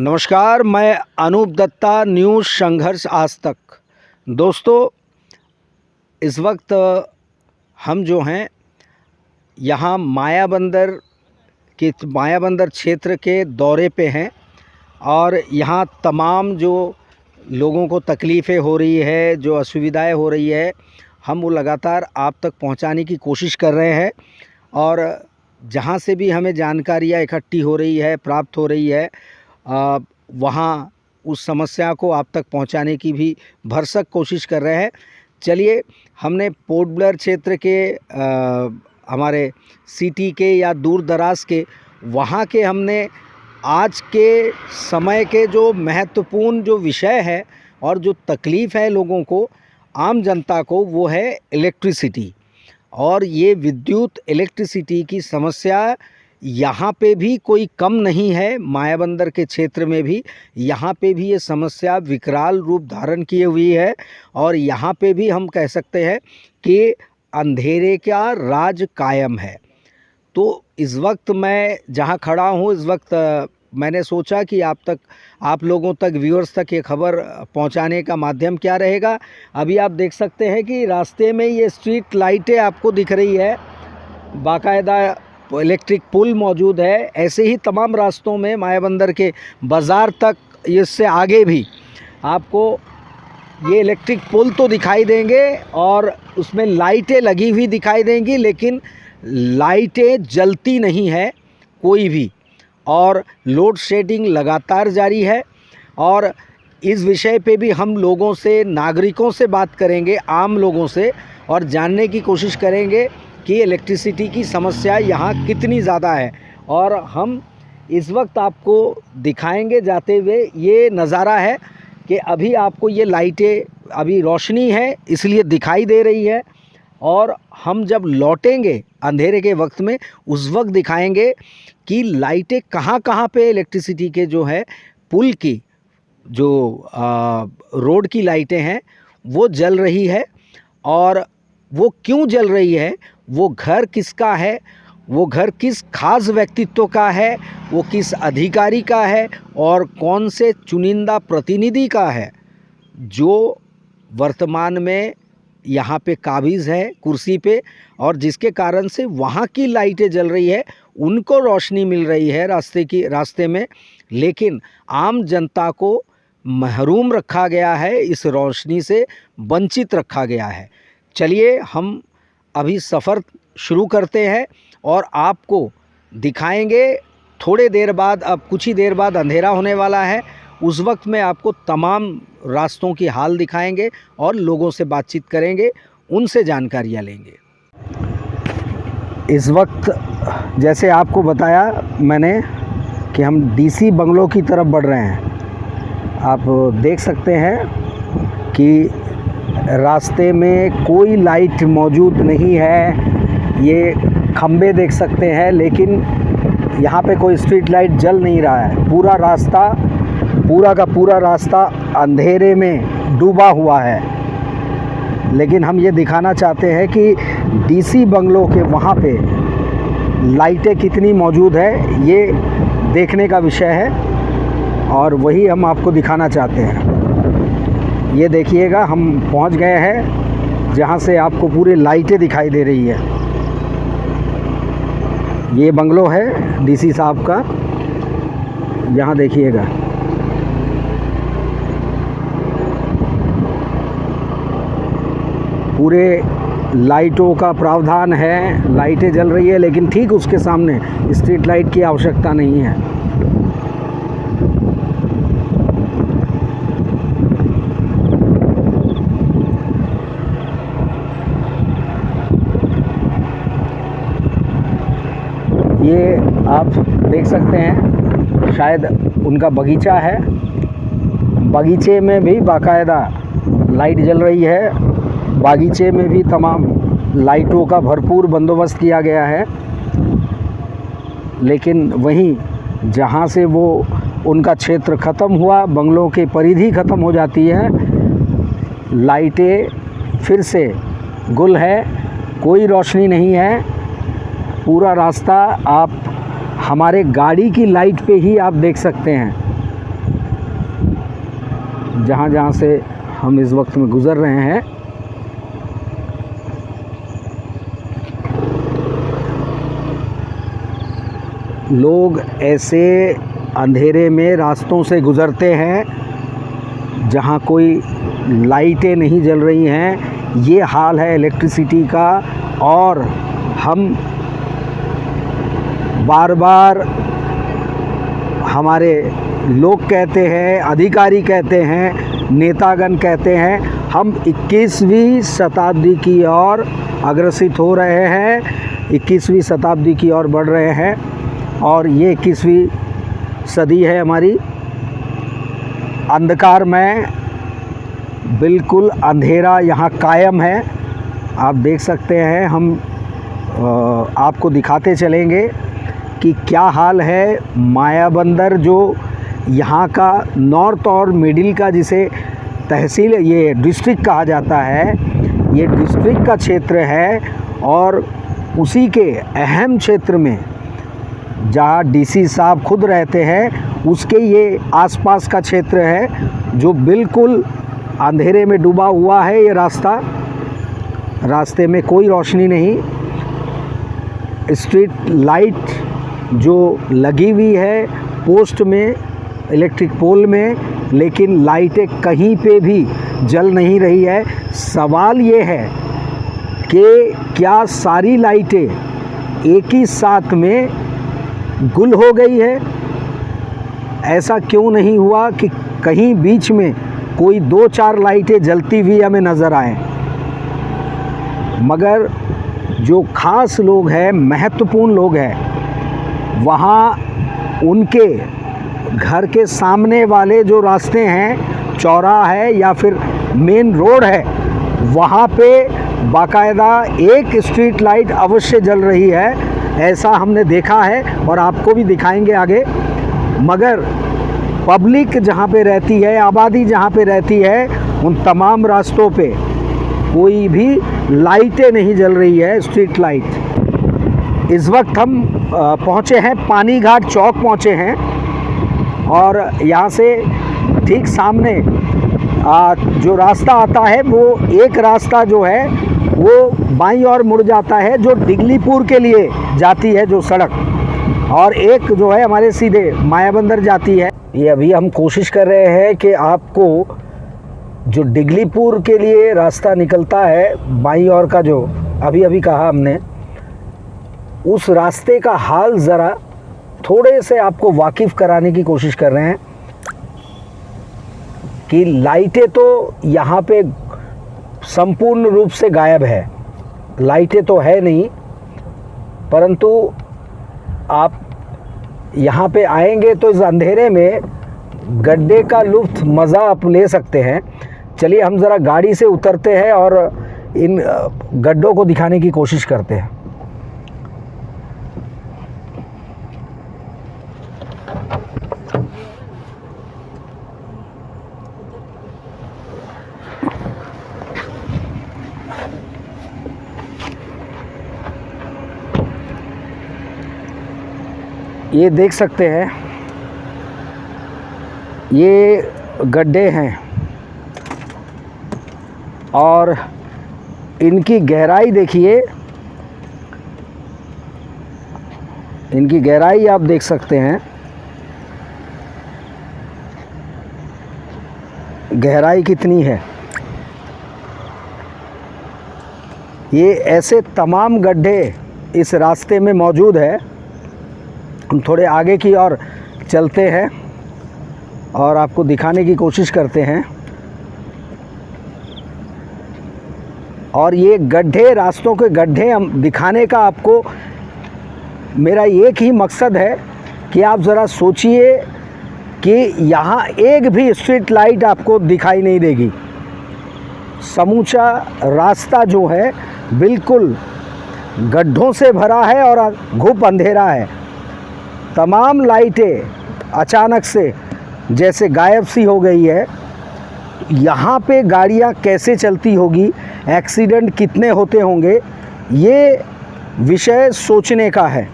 नमस्कार, मैं अनूप दत्ता, न्यूज़ संघर्ष आज तक। दोस्तों, इस वक्त हम जो हैं यहाँ मायाबंदर क्षेत्र के दौरे पे हैं और यहाँ तमाम जो लोगों को तकलीफ़ें हो रही है, जो असुविधाएं हो रही है, हम वो लगातार आप तक पहुँचाने की कोशिश कर रहे हैं। और जहाँ से भी हमें जानकारियाँ इकट्ठी हो रही है, प्राप्त हो रही है, वहाँ उस समस्या को आप तक पहुँचाने की भी भरसक कोशिश कर रहे हैं। चलिए, हमने पोर्ट ब्लेयर क्षेत्र के हमारे सिटी के या दूर दराज के वहाँ के हमने आज के समय के जो महत्वपूर्ण जो विषय है और जो तकलीफ़ है लोगों को, आम जनता को, वो है इलेक्ट्रिसिटी। और ये विद्युत इलेक्ट्रिसिटी की समस्या यहाँ पे भी कोई कम नहीं है। मायाबंदर के क्षेत्र में भी यहाँ पे भी ये समस्या विकराल रूप धारण किए हुई है और यहाँ पे भी हम कह सकते हैं कि अंधेरे का राज कायम है। तो इस वक्त मैं जहाँ खड़ा हूँ, इस वक्त मैंने सोचा कि आप लोगों तक, व्यूअर्स तक ये खबर पहुंचाने का माध्यम क्या रहेगा। अभी आप देख सकते हैं कि रास्ते में ये स्ट्रीट लाइटें आपको दिख रही है, बाकायदा इलेक्ट्रिक पुल मौजूद है। ऐसे ही तमाम रास्तों में मायाबंदर के बाज़ार तक, इससे आगे भी आपको ये इलेक्ट्रिक पुल तो दिखाई देंगे और उसमें लाइटें लगी हुई दिखाई देंगी, लेकिन लाइटें जलती नहीं है कोई भी, और लोड शेडिंग लगातार जारी है। और इस विषय पे भी हम लोगों से, नागरिकों से बात करेंगे, आम लोगों से, और जानने की कोशिश करेंगे कि इलेक्ट्रिसिटी की समस्या यहाँ कितनी ज़्यादा है। और हम इस वक्त आपको दिखाएंगे जाते हुए ये नज़ारा है कि अभी आपको ये लाइटें, अभी रोशनी है इसलिए दिखाई दे रही है, और हम जब लौटेंगे अंधेरे के वक्त में, उस वक्त दिखाएंगे कि लाइटें कहाँ कहाँ पे इलेक्ट्रिसिटी के जो है पुल की जो रोड की लाइटें हैं वो जल रही है, और वो क्यों जल रही है, वो घर किसका है, वो घर किस खास व्यक्तित्व का है, वो किस अधिकारी का है और कौन से चुनिंदा प्रतिनिधि का है जो वर्तमान में यहाँ पे काबिज़ है कुर्सी पे, और जिसके कारण से वहाँ की लाइटें जल रही है, उनको रोशनी मिल रही है रास्ते में, लेकिन आम जनता को महरूम रखा गया है, इस रोशनी से वंचित रखा गया है। चलिए, हम अभी सफ़र शुरू करते हैं और आपको दिखाएंगे थोड़े देर बाद। अब कुछ ही देर बाद अंधेरा होने वाला है, उस वक्त में आपको तमाम रास्तों की हाल दिखाएंगे और लोगों से बातचीत करेंगे, उनसे जानकारियाँ लेंगे। इस वक्त जैसे आपको बताया मैंने कि हम डीसी बंगलों की तरफ बढ़ रहे हैं। आप देख सकते हैं कि रास्ते में कोई लाइट मौजूद नहीं है। ये खंबे देख सकते हैं, लेकिन यहाँ पे कोई स्ट्रीट लाइट जल नहीं रहा है। पूरा का पूरा रास्ता अंधेरे में डूबा हुआ है। लेकिन हम ये दिखाना चाहते हैं कि डीसी बंगलों के वहाँ पे लाइटें कितनी मौजूद है, ये देखने का विषय है, और वही हम आपको दिखाना चाहते हैं। ये देखिएगा, हम पहुँच गए हैं जहाँ से आपको पूरी लाइटें दिखाई दे रही है। ये बंगलो है डीसी साहब का, यहाँ देखिएगा। पूरे लाइटों का प्रावधान है, लाइटें जल रही है, लेकिन ठीक उसके सामने स्ट्रीट लाइट की आवश्यकता नहीं है। ये आप देख सकते हैं, शायद उनका बगीचा है। बगीचे में भी बाकायदा लाइट जल रही है। बागीचे में भी तमाम लाइटों का भरपूर बंदोबस्त किया गया है, लेकिन वहीं जहाँ से वो उनका क्षेत्र ख़त्म हुआ, बंगलों की परिधि ख़त्म हो जाती है, लाइटें फिर से गुल है, कोई रोशनी नहीं है। पूरा रास्ता आप हमारे गाड़ी की लाइट पे ही आप देख सकते हैं जहाँ जहाँ से हम इस वक्त में गुज़र रहे हैं। लोग ऐसे अंधेरे में रास्तों से गुज़रते हैं जहाँ कोई लाइटें नहीं जल रही हैं। ये हाल है इलेक्ट्रिसिटी का। और हम बार बार हमारे लोग कहते हैं, अधिकारी कहते हैं, नेतागण कहते हैं, हम 21वीं शताब्दी की ओर अग्रसित हो रहे हैं, 21वीं शताब्दी की ओर बढ़ रहे हैं। और ये 21वीं सदी है हमारी। अंधकार में बिल्कुल अंधेरा यहाँ कायम है। आप देख सकते हैं, हम आपको दिखाते चलेंगे कि क्या हाल है। मायाबंदर जो यहाँ का नॉर्थ और मिडिल का, जिसे तहसील, ये डिस्ट्रिक्ट कहा जाता है, ये डिस्ट्रिक्ट का क्षेत्र है। और उसी के अहम क्षेत्र में जहाँ डीसी साहब खुद रहते हैं, उसके ये आसपास का क्षेत्र है जो बिल्कुल अंधेरे में डूबा हुआ है। ये रास्ते में कोई रोशनी नहीं। स्ट्रीट लाइट जो लगी हुई है पोस्ट में, इलेक्ट्रिक पोल में, लेकिन लाइटें कहीं पे भी जल नहीं रही है। सवाल ये है कि क्या सारी लाइटें एक ही साथ में गुल हो गई है? ऐसा क्यों नहीं हुआ कि कहीं बीच में कोई 2-4 लाइटें जलती हुई हमें नज़र आए? मगर जो ख़ास लोग हैं, महत्वपूर्ण लोग हैं, वहाँ उनके घर के सामने वाले जो रास्ते हैं, चौराहा है या फिर मेन रोड है, वहाँ पे बाकायदा एक स्ट्रीट लाइट अवश्य जल रही है। ऐसा हमने देखा है और आपको भी दिखाएंगे आगे। मगर पब्लिक जहाँ पे रहती है, आबादी जहाँ पे रहती है, उन तमाम रास्तों पे कोई भी लाइटें नहीं जल रही है, स्ट्रीट लाइट। इस वक्त हम पहुँचे हैं, पानी घाट चौक पहुँचे हैं। और यहाँ से ठीक सामने जो रास्ता आता है, वो एक रास्ता जो है वो बाईं ओर मुड़ जाता है, जो डिगलीपुर के लिए जाती है जो सड़क, और एक जो है हमारे सीधे मायाबंदर जाती है। ये अभी हम कोशिश कर रहे हैं कि आपको जो डिगलीपुर के लिए रास्ता निकलता है बाईं ओर का, जो अभी कहा हमने, उस रास्ते का हाल ज़रा थोड़े से आपको वाकिफ़ कराने की कोशिश कर रहे हैं कि लाइटें तो यहाँ पे संपूर्ण रूप से गायब है। लाइटें तो है नहीं, परंतु आप यहाँ पे आएंगे तो इस अंधेरे में गड्ढे का लुत्फ़ मज़ा आप ले सकते हैं। चलिए हम ज़रा गाड़ी से उतरते हैं और इन गड्ढों को दिखाने की कोशिश करते हैं। ये देख सकते हैं, ये गड्ढे हैं और इनकी गहराई देखिए, इनकी गहराई आप देख सकते हैं। गहराई कितनी है। ये ऐसे तमाम गड्ढे इस रास्ते में मौजूद है। हम थोड़े आगे की ओर चलते हैं और आपको दिखाने की कोशिश करते हैं। और ये गड्ढे, रास्तों के गड्ढे हम दिखाने का आपको मेरा एक ही मकसद है कि आप ज़रा सोचिए कि यहाँ एक भी स्ट्रीट लाइट आपको दिखाई नहीं देगी। समूचा रास्ता जो है बिल्कुल गड्ढों से भरा है और घुप अंधेरा है। तमाम लाइटें अचानक से जैसे गायब सी हो गई है। यहाँ पे गाड़ियाँ कैसे चलती होगी, एक्सीडेंट कितने होते होंगे, ये विषय सोचने का है।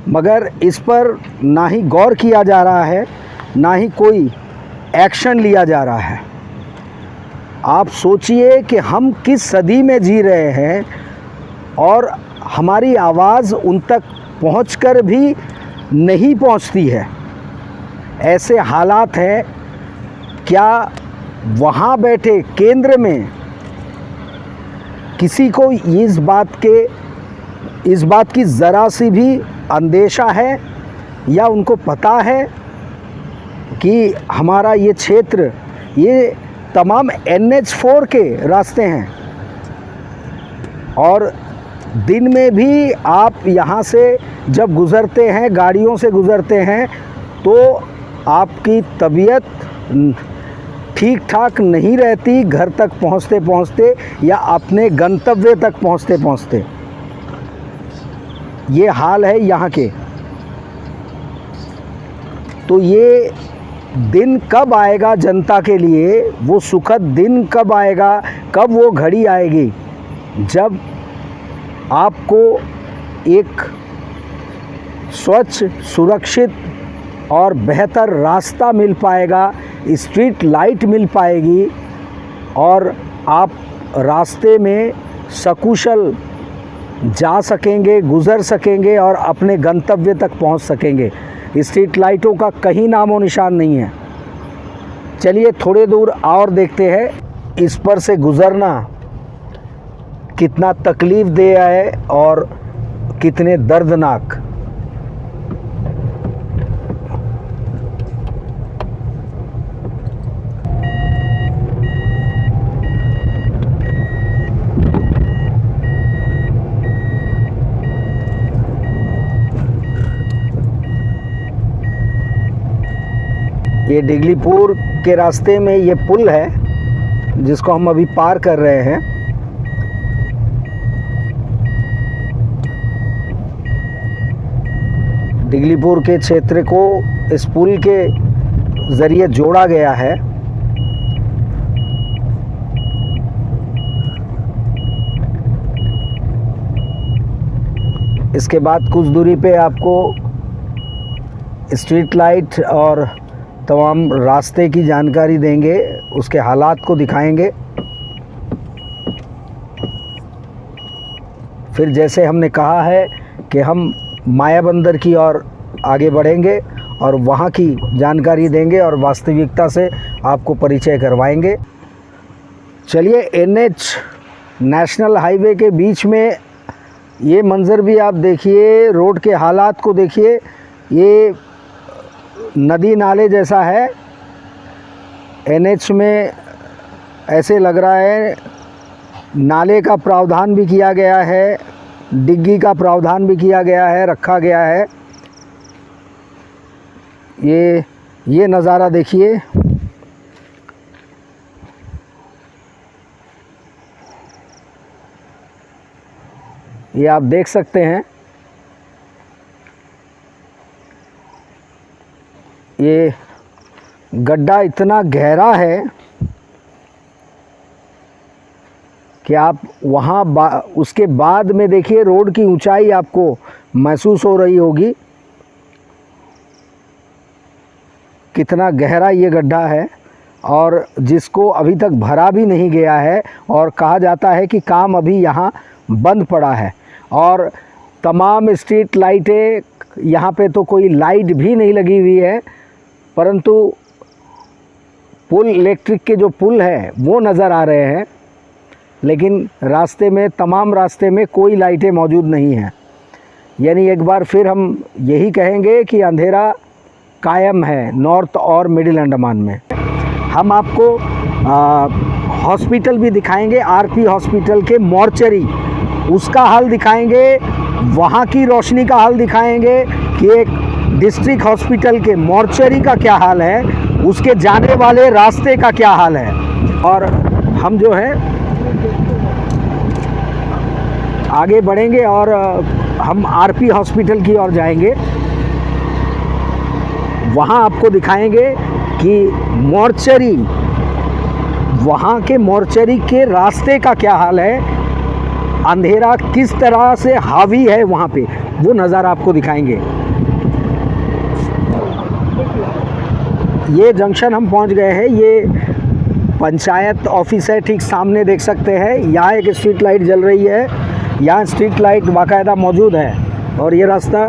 मगर इस पर ना ही गौर किया जा रहा है, ना ही कोई एक्शन लिया जा रहा है। आप सोचिए कि हम किस सदी में जी रहे हैं और हमारी आवाज़ उन तक पहुंचकर भी नहीं पहुंचती है। ऐसे हालात हैं। क्या वहाँ बैठे केंद्र में किसी को इस बात की ज़रा सी भी अंदेशा है या उनको पता है कि हमारा ये क्षेत्र, ये तमाम NH4 के रास्ते हैं और दिन में भी आप यहाँ से जब गुज़रते हैं, गाड़ियों से गुज़रते हैं, तो आपकी तबीयत ठीक ठाक नहीं रहती घर तक पहुँचते पहुँचते या अपने गंतव्य तक पहुँचते पहुँचते। ये हाल है यहाँ के। तो ये दिन कब आएगा जनता के लिए, वो सुखद दिन कब आएगा, कब वो घड़ी आएगी जब आपको एक स्वच्छ, सुरक्षित और बेहतर रास्ता मिल पाएगा, स्ट्रीट लाइट मिल पाएगी और आप रास्ते में सकुशल जा सकेंगे, गुज़र सकेंगे और अपने गंतव्य तक पहुंच सकेंगे। स्ट्रीट लाइटों का कहीं नामो निशान नहीं है। चलिए थोड़े दूर और देखते हैं इस पर से गुज़रना कितना तकलीफ़देह है और कितने दर्दनाक। ये डिगलीपुर के रास्ते में ये पुल है जिसको हम अभी पार कर रहे हैं। डिगलीपुर के क्षेत्र को इस पुल के ज़रिए जोड़ा गया है। इसके बाद कुछ दूरी पे आपको स्ट्रीट लाइट और तमाम रास्ते की जानकारी देंगे, उसके हालात को दिखाएंगे। फिर जैसे हमने कहा है कि हम मायाबंदर की ओर आगे बढ़ेंगे और वहाँ की जानकारी देंगे और वास्तविकता से आपको परिचय करवाएंगे। चलिए NH नेशनल हाईवे के बीच में ये मंज़र भी आप देखिए, रोड के हालात को देखिए। ये नदी नाले जैसा है। NH में ऐसे लग रहा है नाले का प्रावधान भी किया गया है, डिग्गी का प्रावधान भी किया गया है, रखा गया है। ये नज़ारा देखिए। ये आप देख सकते हैं। ये गड्ढा इतना गहरा है कि आप वहाँ उसके बाद में देखिए रोड की ऊंचाई आपको महसूस हो रही होगी, कितना गहरा ये गड्ढा है और जिसको अभी तक भरा भी नहीं गया है और कहा जाता है कि काम अभी यहाँ बंद पड़ा है। और तमाम स्ट्रीट लाइटें, यहाँ पे तो कोई लाइट भी नहीं लगी हुई है, परंतु पुल, इलेक्ट्रिक के जो पुल है वो नज़र आ रहे हैं, लेकिन रास्ते में, तमाम रास्ते में कोई लाइटें मौजूद नहीं हैं। यानी एक बार फिर हम यही कहेंगे कि अंधेरा कायम है नॉर्थ और मिडिल अंडमान में। हम आपको हॉस्पिटल भी दिखाएंगे, RP हॉस्पिटल के मॉर्चरी, उसका हाल दिखाएंगे, वहाँ की रोशनी का हाल दिखाएंगे कि एक डिस्ट्रिक्ट हॉस्पिटल के मॉर्चरी का क्या हाल है, उसके जाने वाले रास्ते का क्या हाल है। और हम जो है आगे बढ़ेंगे और हम RP हॉस्पिटल की ओर जाएंगे। वहाँ आपको दिखाएंगे कि मॉर्चरी, वहाँ के मॉर्चरी के रास्ते का क्या हाल है, अंधेरा किस तरह से हावी है वहाँ पे, वो नज़ारा आपको दिखाएंगे। ये जंक्शन हम पहुंच गए हैं। ये पंचायत ऑफिस है, ठीक सामने देख सकते हैं। यहाँ एक स्ट्रीट लाइट जल रही है, यहाँ स्ट्रीट लाइट बाकायदा मौजूद है। और ये रास्ता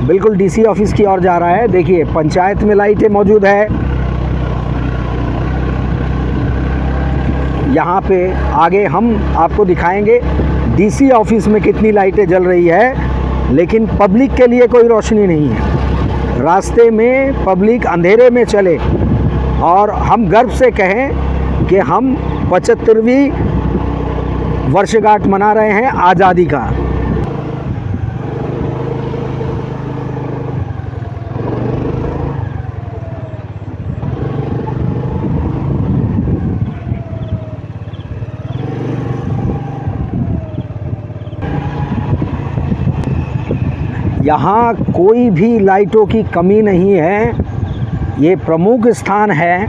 बिल्कुल डीसी ऑफिस की ओर जा रहा है। देखिए पंचायत में लाइटें मौजूद है। यहाँ पे आगे हम आपको दिखाएंगे डीसी ऑफिस में कितनी लाइटें जल रही है, लेकिन पब्लिक के लिए कोई रोशनी नहीं है। रास्ते में पब्लिक अंधेरे में चले और हम गर्व से कहें कि हम 75वीं वर्षगांठ मना रहे हैं आज़ादी का। यहाँ कोई भी लाइटों की कमी नहीं है। ये प्रमुख स्थान है।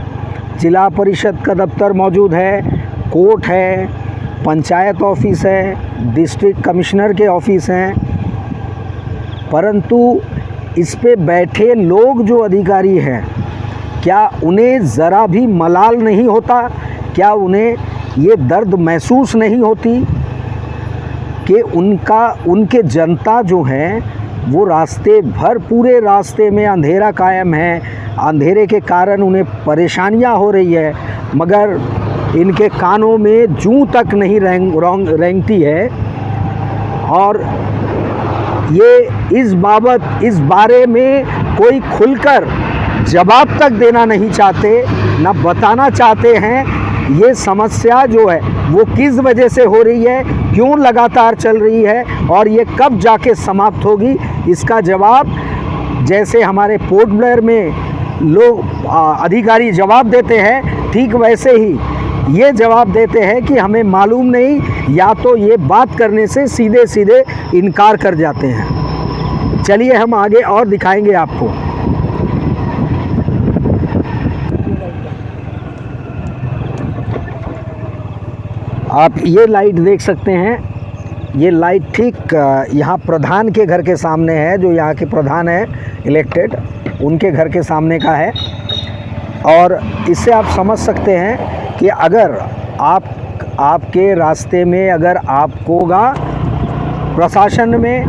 जिला परिषद का दफ्तर मौजूद है, कोर्ट है, पंचायत ऑफिस है, डिस्ट्रिक्ट कमिश्नर के ऑफिस हैं, परंतु इस पे बैठे लोग जो अधिकारी हैं, क्या उन्हें ज़रा भी मलाल नहीं होता? क्या उन्हें ये दर्द महसूस नहीं होती कि उनके जनता जो है वो रास्ते भर, पूरे रास्ते में अंधेरा कायम है, अंधेरे के कारण उन्हें परेशानियां हो रही है, मगर इनके कानों में जूं तक नहीं रेंगती है। और ये इस बारे में कोई खुलकर जवाब तक देना नहीं चाहते, ना बताना चाहते हैं ये समस्या जो है वो किस वजह से हो रही है, क्यों लगातार चल रही है और ये कब जाके समाप्त होगी। इसका जवाब जैसे हमारे पोर्ट ब्लेयर में लोग अधिकारी जवाब देते हैं, ठीक वैसे ही ये जवाब देते हैं कि हमें मालूम नहीं, या तो ये बात करने से सीधे सीधे इनकार कर जाते हैं। चलिए हम आगे और दिखाएंगे आपको। आप ये लाइट देख सकते हैं। ये लाइट ठीक यहाँ प्रधान के घर के सामने है, जो यहाँ के प्रधान है इलेक्टेड, उनके घर के सामने का है। और इससे आप समझ सकते हैं कि अगर आपके रास्ते में, अगर आपको होगा प्रशासन में,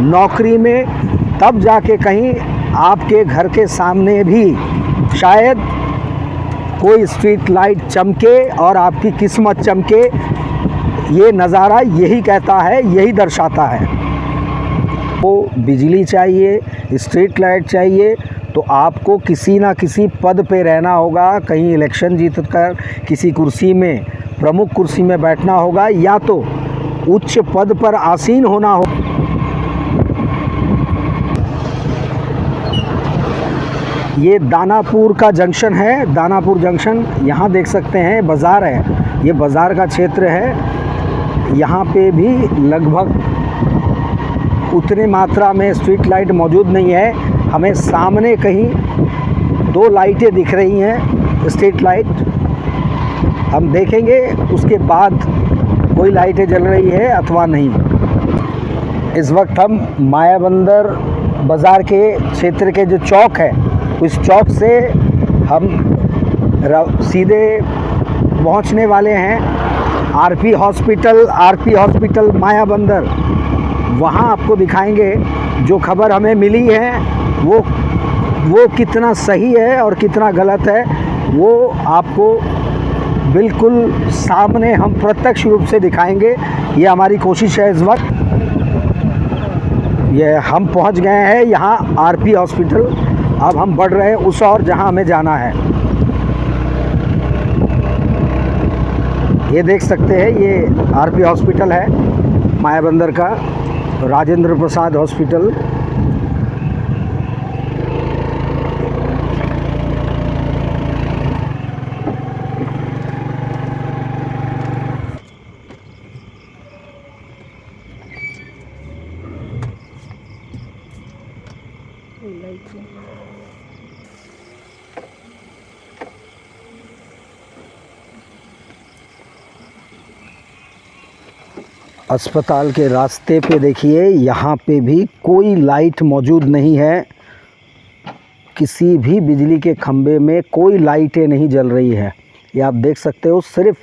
नौकरी में, तब जाके कहीं आपके घर के सामने भी शायद कोई स्ट्रीट लाइट चमके और आपकी किस्मत चमके। ये नज़ारा यही कहता है, यही दर्शाता है। वो बिजली चाहिए, स्ट्रीट लाइट चाहिए, तो आपको किसी ना किसी पद पे रहना होगा, कहीं इलेक्शन जीत कर किसी कुर्सी में, प्रमुख कुर्सी में बैठना होगा, या तो उच्च पद पर आसीन होना हो। ये दानापुर का जंक्शन है, दानापुर जंक्शन। यहाँ देख सकते हैं बाज़ार है, ये बाज़ार का क्षेत्र है। यहाँ पे भी लगभग उतनी मात्रा में स्ट्रीट लाइट मौजूद नहीं है। हमें सामने कहीं 2 लाइटें दिख रही हैं, स्ट्रीट लाइट। हम देखेंगे उसके बाद कोई लाइटें जल रही है अथवा नहीं। इस वक्त हम मायाबंदर बाज़ार के क्षेत्र के जो चौक है, उस चौक से हम सीधे पहुंचने वाले हैं आरपी हॉस्पिटल मायाबंदर। वहां आपको दिखाएंगे जो खबर हमें मिली है वो कितना सही है और कितना गलत है, वो आपको बिल्कुल सामने हम प्रत्यक्ष रूप से दिखाएंगे। ये हमारी कोशिश है। इस वक्त ये हम पहुंच गए हैं यहाँ आरपी हॉस्पिटल। अब हम बढ़ रहे हैं उस और जहां हमें जाना है। ये देख सकते हैं, ये आरपी हॉस्पिटल है मायाबंदर का, राजेंद्र प्रसाद हॉस्पिटल। अस्पताल के रास्ते पे देखिए, यहाँ पे भी कोई लाइट मौजूद नहीं है। किसी भी बिजली के खंभे में कोई लाइटें नहीं जल रही है। ये आप देख सकते हो, सिर्फ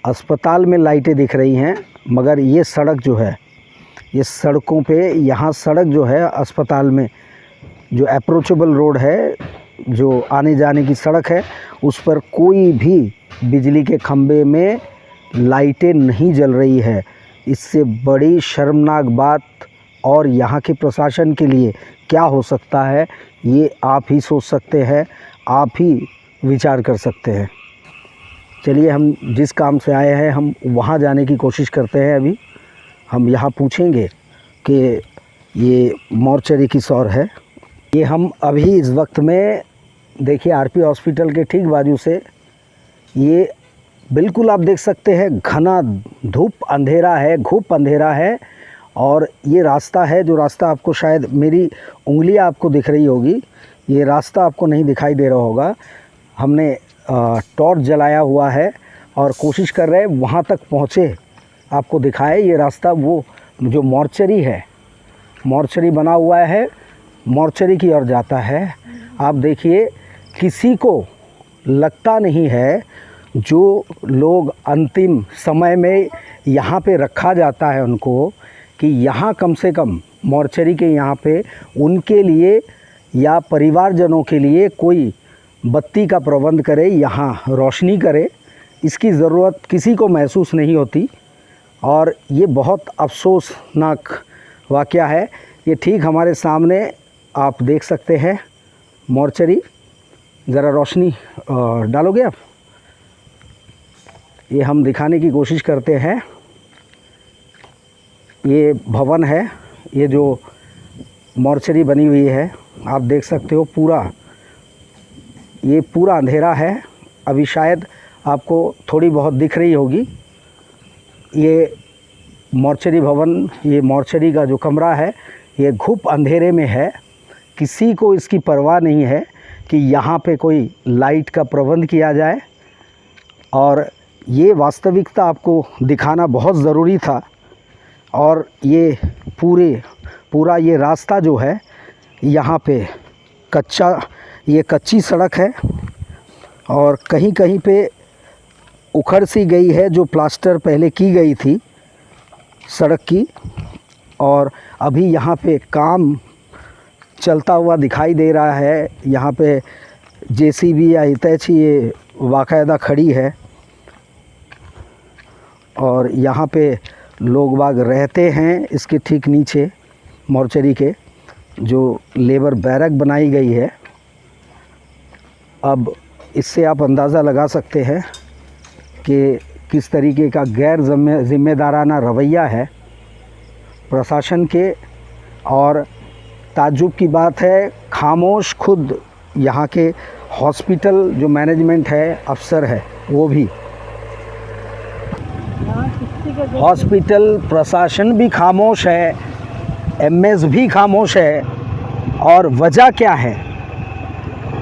अस्पताल में लाइटें दिख रही हैं, मगर ये सड़क जो है, ये सड़कों पे, यहाँ सड़क जो है अस्पताल में जो अप्रोचेबल रोड है, जो आने जाने की सड़क है, उस पर कोई भी बिजली के खंभे में लाइटें नहीं जल रही है। इससे बड़ी शर्मनाक बात और यहाँ के प्रशासन के लिए क्या हो सकता है, ये आप ही सोच सकते हैं, आप ही विचार कर सकते हैं। चलिए, हम जिस काम से आए हैं हम वहाँ जाने की कोशिश करते हैं। अभी हम यहाँ पूछेंगे कि ये मॉर्चरी किस और है। ये हम अभी इस वक्त में देखिए आरपी हॉस्पिटल के ठीक बाजू से, ये बिल्कुल आप देख सकते हैं घना धूप अंधेरा है, घुप अंधेरा है। और ये रास्ता है, जो रास्ता आपको शायद मेरी उंगलियां आपको दिख रही होगी, ये रास्ता आपको नहीं दिखाई दे रहा होगा। हमने टॉर्च जलाया हुआ है और कोशिश कर रहे हैं वहाँ तक पहुँचे, आपको दिखाए ये रास्ता। वो जो मॉर्चरी है, मॉर्चरी बना हुआ है, मॉर्चरी की ओर जाता है। आप देखिए, किसी को लगता नहीं है, जो लोग अंतिम समय में यहाँ पे रखा जाता है उनको, कि यहाँ कम से कम मॉर्चरी के यहाँ पे उनके लिए या परिवारजनों के लिए कोई बत्ती का प्रबंध करे, यहाँ रोशनी करे। इसकी ज़रूरत किसी को महसूस नहीं होती और ये बहुत अफसोसनाक वाक़या है। ये ठीक हमारे सामने आप देख सकते हैं मॉर्चरी। ज़रा रोशनी डालोगे आप? ये हम दिखाने की कोशिश करते हैं। ये भवन है, ये जो मॉर्चरी बनी हुई है, आप देख सकते हो पूरा, ये पूरा अंधेरा है। अभी शायद आपको थोड़ी बहुत दिख रही होगी ये मॉर्चरी भवन। ये मॉर्चरी का जो कमरा है, ये घुप अंधेरे में है। किसी को इसकी परवाह नहीं है कि यहाँ पे कोई लाइट का प्रबंध किया जाए, और ये वास्तविकता आपको दिखाना बहुत ज़रूरी था। और ये पूरा ये रास्ता जो है, यहाँ पे ये कच्ची सड़क है और कहीं कहीं पे उखड़ सी गई है, जो प्लास्टर पहले की गई थी सड़क की, और अभी यहाँ पे काम चलता हुआ दिखाई दे रहा है। यहाँ पे जेसीबी या हितैची ये बाकायदा खड़ी है और यहाँ पे लोग बाग रहते हैं। इसके ठीक नीचे मॉर्चरी के जो लेबर बैरक बनाई गई है, अब इससे आप अंदाज़ा लगा सकते हैं कि किस तरीके का गैर जिम्मेदाराना रवैया है प्रशासन के। और ताज्जुब की बात है, खामोश खुद यहाँ के हॉस्पिटल जो मैनेजमेंट है, अफसर है, वो भी, हॉस्पिटल प्रशासन भी खामोश है, एमएस भी खामोश है। और वजह क्या है?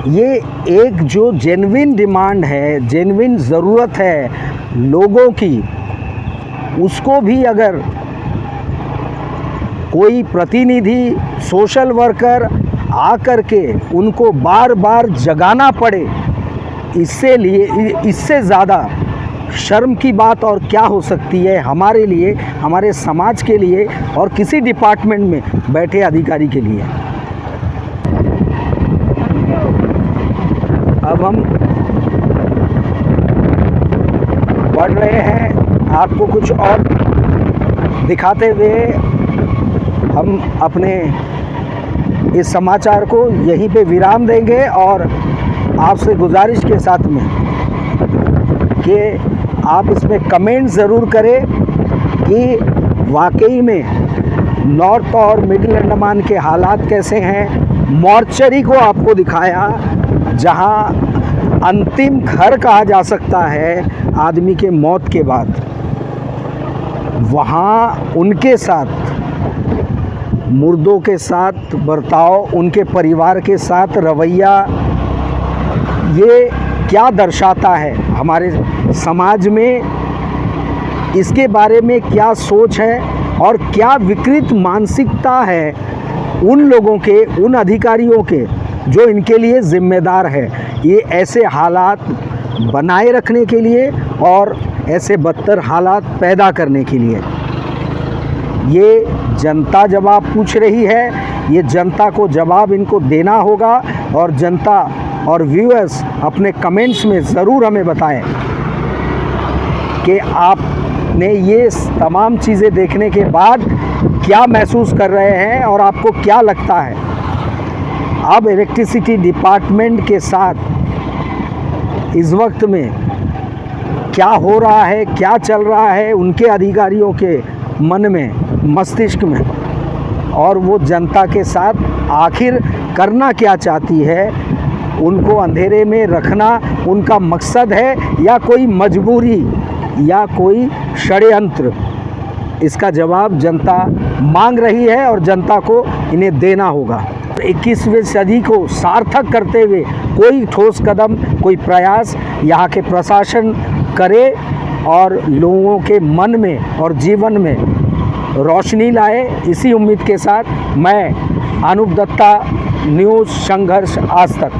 ये एक जो जेन्युइन डिमांड है, जेन्युइन ज़रूरत है लोगों की, उसको भी अगर कोई प्रतिनिधि, सोशल वर्कर आकर के उनको बार बार जगाना पड़े, इससे ज़्यादा शर्म की बात और क्या हो सकती है हमारे लिए, हमारे समाज के लिए और किसी डिपार्टमेंट में बैठे अधिकारी के लिए। अब हम बढ़ रहे हैं, आपको कुछ और दिखाते हुए हम अपने इस समाचार को यहीं पे विराम देंगे, और आपसे गुजारिश के साथ में कि आप इसमें कमेंट ज़रूर करें कि वाकई में नॉर्थ और मिडिल अंडमान के हालात कैसे हैं। मॉर्चरी को आपको दिखाया, जहां अंतिम घर कहा जा सकता है आदमी के मौत के बाद, वहां उनके साथ, मुर्दों के साथ बर्ताव, उनके परिवार के साथ रवैया, ये क्या दर्शाता है हमारे समाज में, इसके बारे में क्या सोच है और क्या विकृत मानसिकता है उन लोगों के, उन अधिकारियों के जो इनके लिए ज़िम्मेदार है। ये ऐसे हालात बनाए रखने के लिए और ऐसे बदतर हालात पैदा करने के लिए। ये जनता जवाब पूछ रही है, ये जनता को जवाब इनको देना होगा। और जनता और व्यूअर्स अपने कमेंट्स में ज़रूर हमें बताएं कि आपने ये तमाम चीज़ें देखने के बाद क्या महसूस कर रहे हैं और आपको क्या लगता है। अब इलेक्ट्रिसिटी डिपार्टमेंट के साथ इस वक्त में क्या हो रहा है, क्या चल रहा है उनके अधिकारियों के मन में, मस्तिष्क में, और वो जनता के साथ आखिर करना क्या चाहती है, उनको अंधेरे में रखना उनका मकसद है या कोई मजबूरी या कोई षड्यंत्र, इसका जवाब जनता मांग रही है और जनता को इन्हें देना होगा। 21वीं सदी को सार्थक करते हुए कोई ठोस कदम, कोई प्रयास यहाँ के प्रशासन करे और लोगों के मन में और जीवन में रोशनी लाए। इसी उम्मीद के साथ मैं अनूप दत्ता, न्यूज़ संघर्ष आज तक।